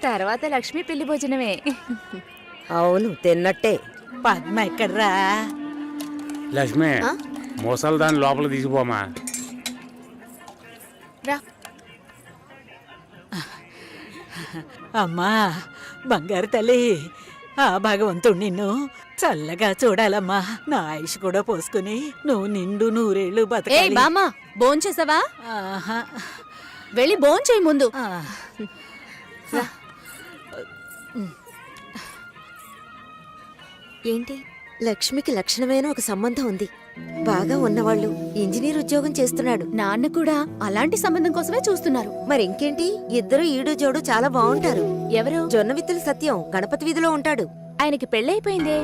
తర్వాత లక్ష్మి పెళ్లి భోజనమే. అవును, తిన్నట్టే. పద్మ ఎక్కడ్రా? లక్ష్మి, మోసాలు దాని లోపల తీసిపోమా. రా. అమ్మా బంగారు తల్లి, ఆ భగవంతుడు నిన్ను చల్లగా చూడాలమ్మా. నా ఆయుష్ కూడా పోసుకుని నువ్వు నిండు నూరేళ్లు ఏ బతకాలి. బామ్మ, భోంచేసావా? ఆహా. వెళ్ళి భోంచేయి ముందు. ఏంటి, లక్ష్మికి లక్షణమైన ఒక సంబంధం ఉంది. బాగా ఉన్నవాళ్ళు, ఇంజనీర్ ఉద్యోగం చేస్తున్నాడు. నాన్న కూడా అలాంటి సంబంధం కోసమే చూస్తున్నారు. మరి ఇంకేంటి, ఇద్దరు ఈడు జోడు చాలా బాగుంటారు. ఎవరు? జొన్నవిత్తుల సత్యం గణపతి వీధిలో ఉంటాడు. ఆయనకి పెళ్ళైపోయిందే.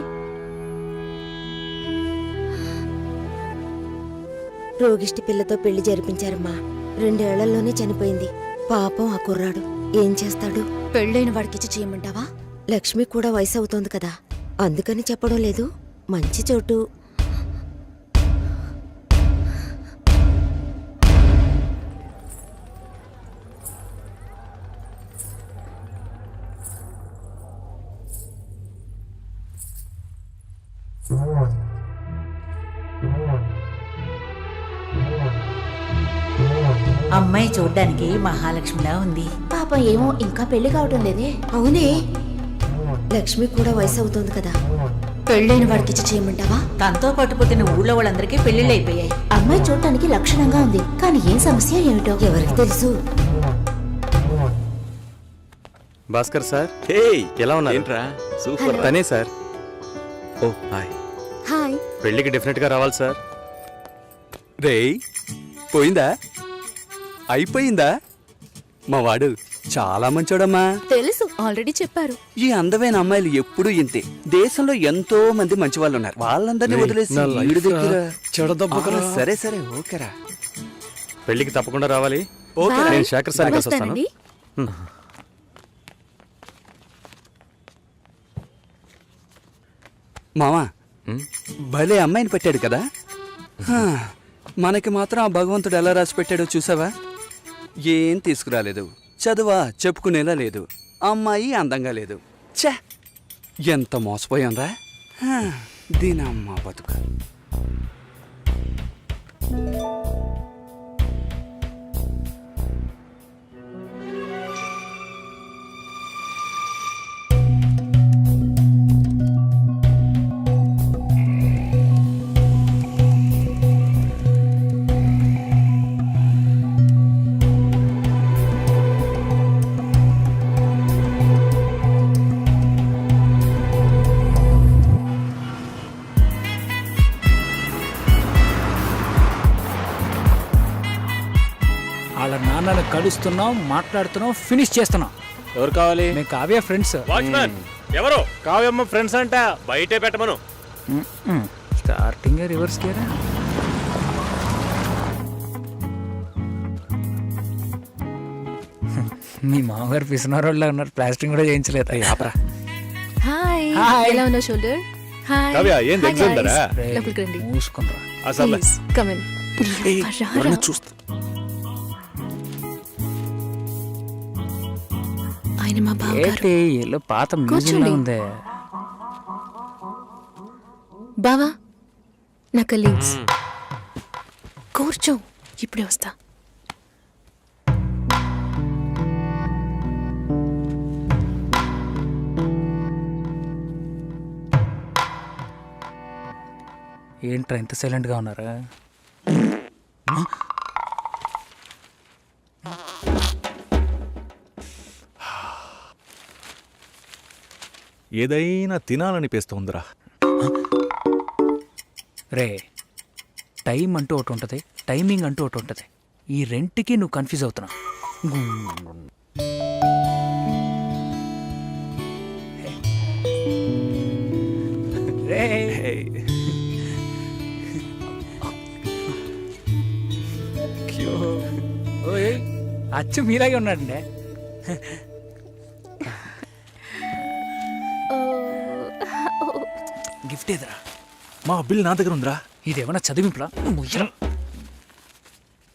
రోగిష్టి పిల్లతో పెళ్లి జరిపించారమ్మా. 2 ఏళ్లలోనే చనిపోయింది. పాపం ఆ కుర్రాడు ఏం చేస్తాడు? పెళ్ళైన వాడికిచ్చి చేయమంటావా? లక్ష్మి కూడా వయసు అవుతోంది కదా, అందుకని చెప్పడం లేదు. మంచి చోటు. అమ్మాయి చూడ్డానికి మహాలక్ష్మిలా ఉంది. పాపం ఏమో ఇంకా పెళ్లి కావటం లేదే. అవునే, లక్ష్మి కూడా వయసు అవుతోంది కదా. పెళ్ళైన వాడికిచ్చి చేయమంటావా? తనతో పట్టుపోతున్న ఊళ్ళో వాళ్ళందరికీ పెళ్లిళ్ళు అయిపోయాయి. అమ్మాయి చూడటానికి లక్షణంగా ఉంది, కానీ ఏం సమస్య ఏమిటో ఎవరికి తెలుసు? భాస్కర్ సార్, ఎలా ఉన్నారు? ఏంట్రా సూపర్. తనే సార్. ఓ హాయ్. హాయ్. పెళ్ళికి డెఫినెట్ గా రావాలి సార్. రేయ్, పోయిందా? అయిపోయిందా? మా వాడు చాలా మంచోడమ్మా. తెలుసు, ఆల్రెడీ చెప్పారు. ఈ అందమైన అమ్మాయిలు ఎప్పుడూ ఇంతే. దేశంలో ఎంతో మంది మంచి వాళ్ళు ఉన్నారు. వాళ్ళందరినీ వదిలేసి వీడి దగ్గర సరే సరే ఓకేరా. పెళ్ళికి తప్పకుండా రావాలి. ఓకే, నేను శేఖర్ సార్ కలిసి వస్తాను. వస్తానండి. మామా, భలే అమ్మాయిని పెట్టాడు కదా. హా, మనకి మాత్రం ఆ భగవంతుడు ఎలా రాసి పెట్టాడో చూసావా? ఏం తీసుకురాలేదు, చదువా చెప్పుకునేలా లేదు, అమ్మాయి అందంగా లేదు. ఛే, ఎంత మోసపోయాన్రా. దీనమ్మ బతుక. వాళ్ళ నాన్నని కలుస్తున్నాం, మాట్లాడుతున్నాం, ఫినిష్ చేస్తున్నాం. ఎవరు కావాలి? మేము కావ్య ఫ్రెండ్స్. వాచ్మ్యాన్ ఎవరు? కావ్యమ్మ ఫ్రెండ్స్ అంట, బయటే పెట్టమను. స్టార్టింగ్ రివర్స్ గేరా. మీ మామగారు పిసినారోళ్ళ ఉన్నారు, ప్లాస్టింగ్ కూడా చేయించలేదు. హాయ్. హాయ్. ఎలా ఉన్నావు షోల్డర్? హాయ్. కావ్య, ఏంది ఎగ్జామ్ దరా? లోపలికి రండి. మూసుకుంటారా? అసలు Please, come in. రా, రా. చూస్తా. ఆయన మా బావగారు. ఏంటి ఇల్లు పాత మ్యూజియం కూర్చోండి. ఉంది. బావా, నా కలీగ్స్. కూర్చో, ఇప్పుడే వస్తా. ఏంట్రా ఇంత సైలెంట్ గా ఉన్నారా? ఏదైనా తినాలనిపిస్తోందిరా. రే, టైం అంటూ ఒకటి ఉంటుంది, టైమింగ్ అంటూ ఒకటి ఉంటుంది. ఈ రెంట్కి నువ్వు కన్ఫ్యూజ్ అవుతున్నావు. రే, ఓయ్, అచ్చు మీలాగే ఉన్నాడండి. గిఫ్ట్ ఏదరా? మా బిల్ నా దగ్గర ఉందిరా. ఇదేమన్నా చదివింపులా?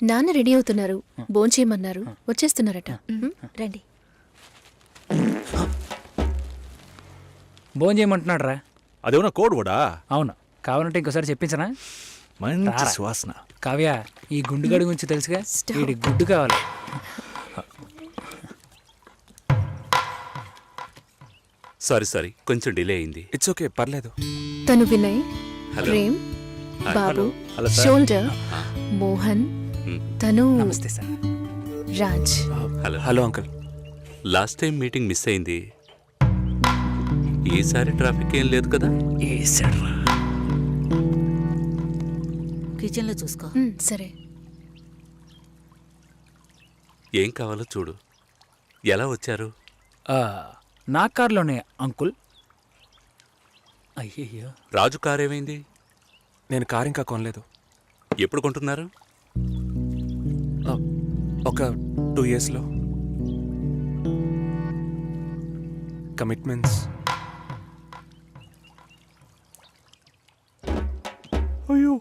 నాన్న రెడీ అవుతున్నారు, భోంచేయమన్నారు, వచ్చేస్తున్నారట. రండి. భోజనం చేయమంటున్నాడు రా. అదేమన్నా కోడ్ కూడా అవును, కావాలంటే ఇంకోసారి చెప్పించనా? మంచి రారా. సువాసన. కావ్య, ఈ గుండుగడి గురించి తెలుసుగా, వీడి గుడ్డు కావాలి. సారీ కొంచెం డిలే అయింది. ఇట్స్ ఓకే, పర్లేదు. తను వినయ్, హలో. ప్రేమ్, బాబు, హలో సార్. షోల్డర్, మోహన్, తను నమస్తే sir. Raj. Hello hello uncle. Last time meeting miss అయింది. ఈసారి ట్రాఫిక్ ఏం లేదు కదా? ఏసాడ్రా. కిచెన్లో చూసుకో. సరే. ఏం కావాలో చూడు. ఎలా వచ్చారు? నా కార్లోనే అంకుల్. అయ్యయ్యో. రాజు కార్ ఏమైంది? నేను కార్ ఇంకా కొనలేదు. ఎప్పుడు కొంటున్నారు? ఒక 2 yearsలో. కమిట్మెంట్స్. అయ్యో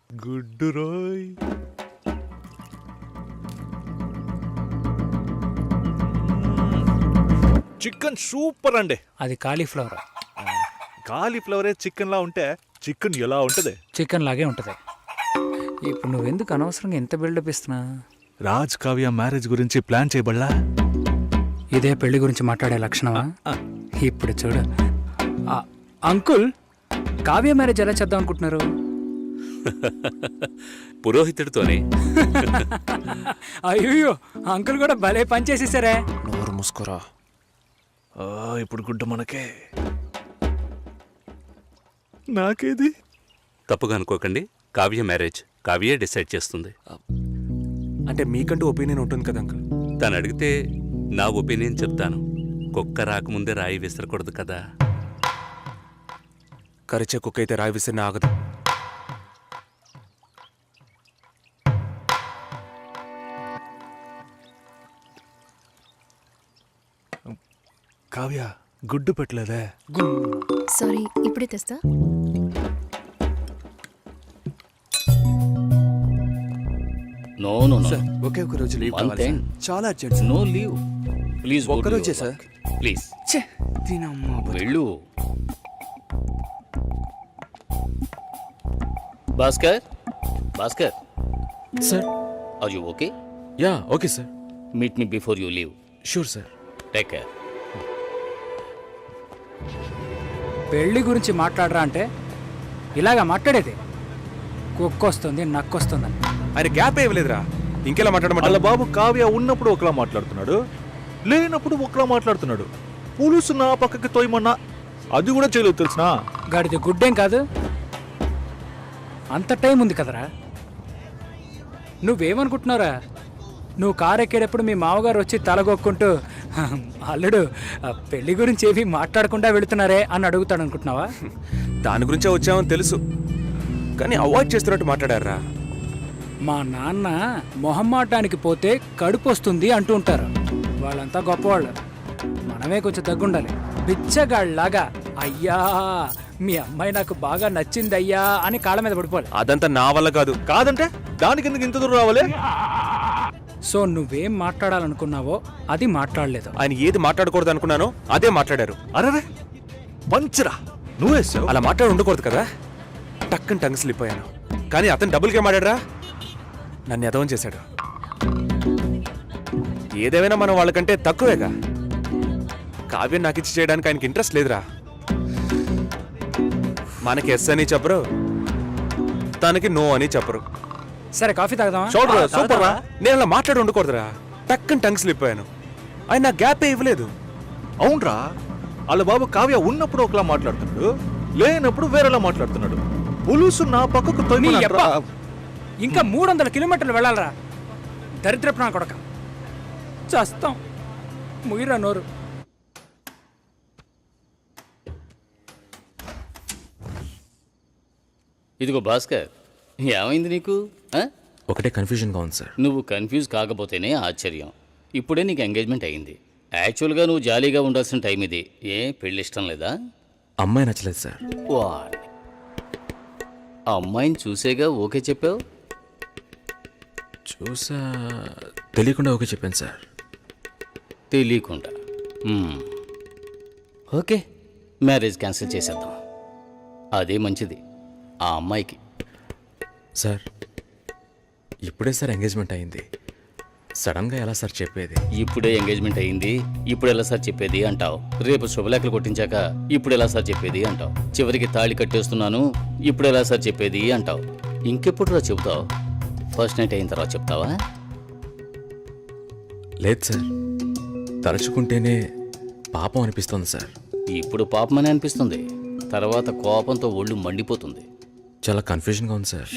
గుడ్డు రోయ్. చికెన్ సూపర్ అండి. అది కాలీఫ్లవర్. కాలీఫ్లవరే చికెన్ లా ఉంటే చికెన్ ఎలా ఉంటది? చికెన్ లాగే ఉంటుంది. ఇప్పుడు నువ్వెందుకు అనవసరంగా ఎంత బిల్డప్ ఇస్తున్నా? రాజ్ కావ్య మ్యారేజ్ గురించి ప్లాన్ చేయబడలా? ఇదే పెళ్లి గురించి మాట్లాడే లక్షణమా? ఇప్పుడు చూడు. అంకుల్, కావ్య మ్యారేజ్ ఎలా చేద్దాం అనుకుంటున్నారు? పురోహితుడితోనే. అయ్యో, అంకుల్ కూడా భలే పని చేసేసారే. నోరు మూసుకోరా. ఇప్పుడు గుడ్డ మనకే. నాకేది? తప్పుగా అనుకోకండి. కావ్య మ్యారేజ్ కావ్యే డిసైడ్ చేస్తుంది. అంటే మీకంటూ ఒపీనియన్ ఉంటుంది కదా అంకుల్. తను అడిగితే నా ఒపీనియన్ చెప్తాను. కుక్క రాకముందే రాయి విసరకూడదు కదా. కరిచే కుక్క అయితే రాయి విసిరిన ఆగదు. కావ్య గుడ్డు పెట్టలేదే. సారీ, ఇప్పుడే తెస్తా. నో నో నో, సార్ ఒకే ఒక రోజు లీవ్ One కావాలి thing. సార్. చాలా urgent sir. No leave please. ఒక్కరోజే సార్. ప్లీజ్ ఛే, దీనమ్మా బతుకు. వెళ్ళు. Bhaskar, Bhaskar, sir. Are you okay? Ya okay sir. Meet me before you leave. Sure sir. Take care. పెళ్లి గురించి మాట్లాడరా అంటే ఇలాగా మాట్లాడేది. కుక్కొస్తుంది, నక్కొస్తుందని. ఆయన గ్యాప్ ఇవ్వలేదురా. ఇంకెలా వాళ్ళ మాట్లాడమంటారా? బాబు కావ్య ఉన్నప్పుడు ఒకలా మాట్లాడుతున్నాడు, లేనప్పుడు ఒకలా మాట్లాడుతున్నాడు. పులుసు నా పక్కకి తోయమన్నా అది కూడా చేయలేదు తెలుసునా? గాడిది గుడ్డేం కాదు. అంత టైం ఉంది కదరా. నువ్వేమనుకుంటున్నారా? నువ్వు కారు ఎక్కేటప్పుడు మీ మామగారు వచ్చి తలగొక్కుంటూ అల్లుడు పెళ్లి గురించి ఏమీ మాట్లాడకుండా వెళుతున్నారే అని అడుగుతాడు అనుకుంటున్నావా? దాని గురించే వచ్చామని తెలుసు, కానీ అవాయిడ్ చేస్తున్నట్టు మాట్లాడారా. మా నాన్న మొహమ్మాటానికి పోతే కడుపు వస్తుంది అంటూ ఉంటారు. వాళ్ళంతా గొప్పవాళ్ళు, మనమే కొంచెం తగ్గుండాలి. బిచ్చగాళ్ళలాగా అయ్యా మీ అమ్మాయి నాకు బాగా నచ్చింది అయ్యా అని కాళ్ళ మీద పడిపోవాలి. అదంతా నా వల్ల కాదు. కాదంటే దానికి ఎందుకు ఇంత దూరం రావాలి? సో నువ్వేం మాట్లాడాలనుకున్నావో అది మాట్లాడలేదు. ఆయన ఏది మాట్లాడకూడదు అనుకున్నానో అదే మాట్లాడారు. అరే పంచరా నువ్వేసావు. అలా మాట్లాడి ఉండకూడదు కదా. టక్కని టంగ్ స్లిప్ అయ్యాను. కానీ అతను డబుల్ గేమ్ ఆడారా, నన్ను ఎదవం చేశాడు. ఏదేమైనా మనం వాళ్ళకంటే తక్కువేగా. కావ్యం నాకు ఇచ్చి చేయడానికి ఆయనకి ఇంట్రెస్ట్ లేదురా. మనకి ఎస్ అని చెప్పరు, తనకి నో అని చెప్పరు. సరే కాఫీ తాగదామా? చూడరా సూపర్ రా. నేను అలా మాట్లాడి ఉండకూడదురా. టక్కని టంగ్ స్లిప్ అయ్యాను. ఆయన నా గ్యాపే ఇవ్వలేదు. అవునరా, వాళ్ళ బాబు కావ్య ఉన్నప్పుడు ఒకలా మాట్లాడుతున్నాడు, లేనప్పుడు వేరేలా మాట్లాడుతున్నాడు. పులుసు నా పక్కకు నీ తోయమని యబ్బ. ఇంకా 300 కిలోమీటర్లు వెళ్ళాలరా. దరిద్రపు నా కొడక. చస్తాం. ముగిరా నోరు. ఇదిగో భాస్కర్, ఏమైంది నీకు? ఒకటే కన్ఫ్యూజన్గా ఉంది సార్. నువ్వు కన్ఫ్యూజ్ కాకపోతేనే ఆశ్చర్యం. ఇప్పుడే నీకు ఎంగేజ్మెంట్ అయింది. యాక్చువల్గా నువ్వు జాలీగా ఉండాల్సిన టైం ఇది. ఏ పెళ్ళి ఇష్టం లేదా? అమ్మాయి నచ్చలేదు సార్. వాట్, అమ్మాయిని చూసేగా ఓకే చెప్పావు? చూసా, తెలియకుండా ఓకే చెప్పాను సార్. తెలియకుండా. ఓకే, మ్యారేజ్ క్యాన్సిల్ చేసేద్దాం. అదే మంచిది ఆ అమ్మాయికి. సార్ ఇప్పుడే సార్ ఎంగేజ్మెంట్ అయింది, సడన్గా ఎలా సార్ చెప్పేది? ఇప్పుడే ఎంగేజ్మెంట్ అయింది, ఇప్పుడు ఎలా సార్ చెప్పేది అంటావు. రేపు శుభలేఖలు కొట్టించాక ఇప్పుడు ఎలా సార్ చెప్పేది అంటావు. చివరికి తాళి కట్టేస్తున్నాను, ఇప్పుడు ఎలా సార్ చెప్పేది అంటావు. ఇంకెప్పుడు రా చెబుతావు? ఫస్ట్ నైట్ అయిన తర్వాత చెప్తావా? లేదు సార్, తలుచుకుంటేనే పాపం అనిపిస్తుంది సార్. ఇప్పుడు పాపమని అనిపిస్తుంది, తర్వాత కోపంతో ఒళ్ళు మండిపోతుంది. చాలా కన్ఫ్యూజన్గా ఉంది సార్.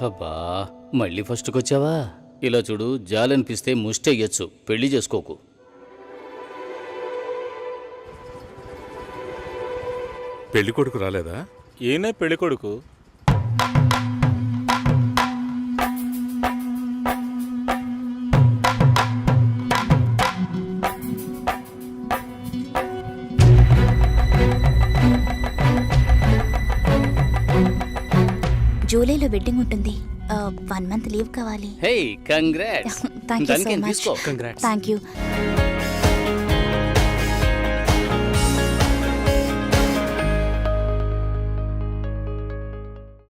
అబ్బా, మళ్ళీ ఫస్ట్కి వచ్చావా? ఇలా చూడు, జాలనిపిస్తే ముష్టి అయ్యొచ్చు, పెళ్లి చేసుకోకు. పెళ్లి కొడుకు రాలేదా? ఈయనే పెళ్లి కొడుకు. జూలైలో వెడ్డింగ్ ఉంటుంది. 1 month లీవ్ కావాలి. Hey congrats. Thank you so much. తీసుకో. Thank you.